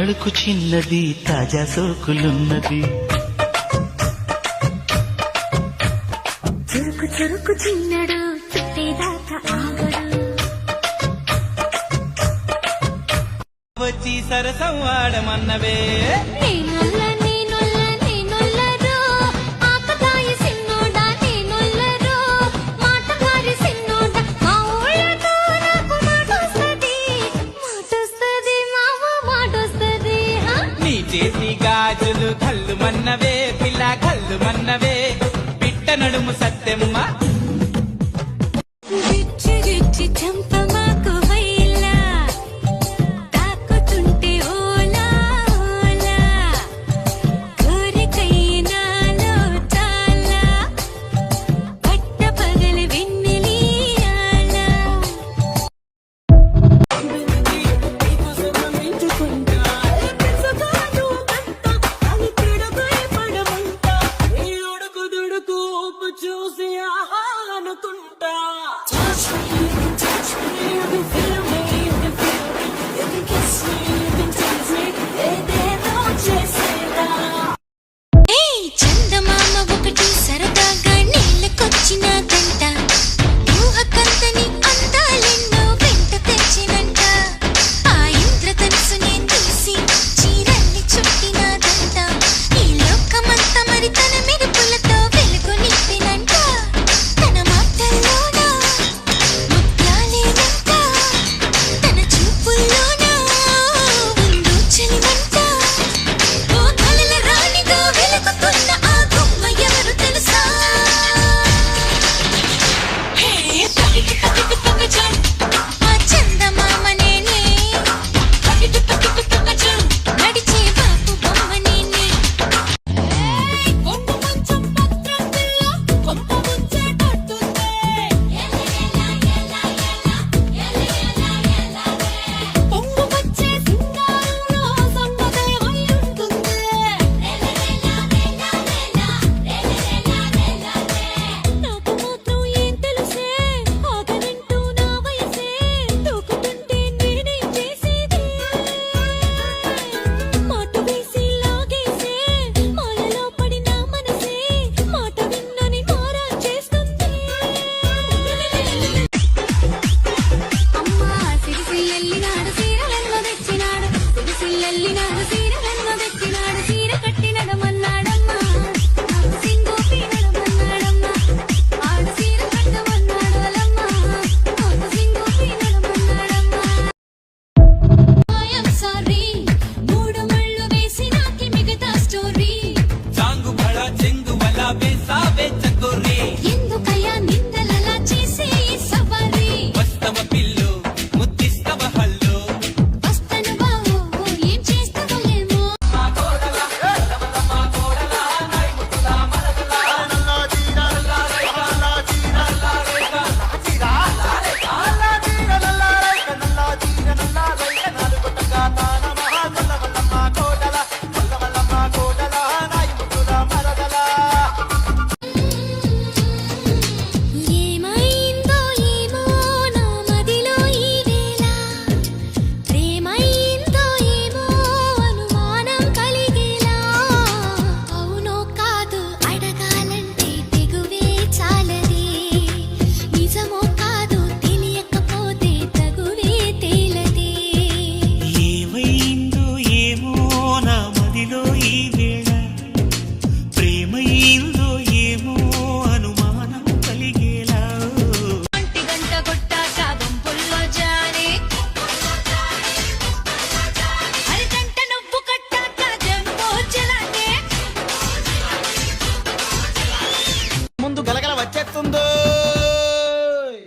తళుకు చిన్నది తాజా సోకులున్నది చురుకు చురుకు చిన్నడు చుట్టేదాకా ఆగడు వచ్చి సరసం వాడమన్నవే చేతి గాజులు కళ్ళు మన్నవే పిల్ల కళ్ళు మన్నవే పిట్ట నడుము సత్తెమ్మ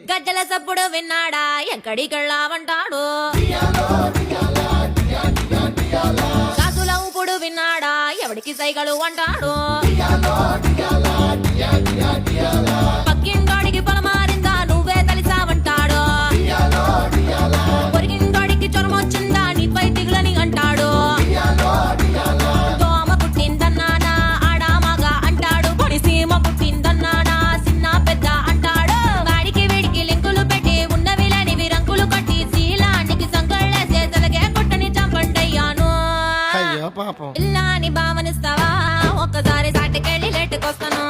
గజ్జల సప్పుడు విన్నాడా ఎక్కడికెళ్ళావంటాడు కాసుల ఊపుడు విన్నాడా ఎవడికి సైగలు అంటాడు పక్కింటోడికి పొలమారిందా నువ్వే తలిసావంటాడు పొరిగింటోడికి జ్వరం వచ్చిందా నీపై దిగులని అంటాడు దోమ పుట్టిందన్నానా ఆడామగా అంటాడు పొడిసీమ పుట్టిందన్నానా చిన్న పెద్ద అంటాడు వాడికి వీడికి లింకులు పెట్టి ఉన్నవి లేనివి రంకులు కట్టి శీలానికి సంకళ్ళేసే తలగే కొట్టని చంపండయ్యాను బామనిస్తావా ఒక్కసారి సాటికెళ్ళి లెట్టుకొస్తాను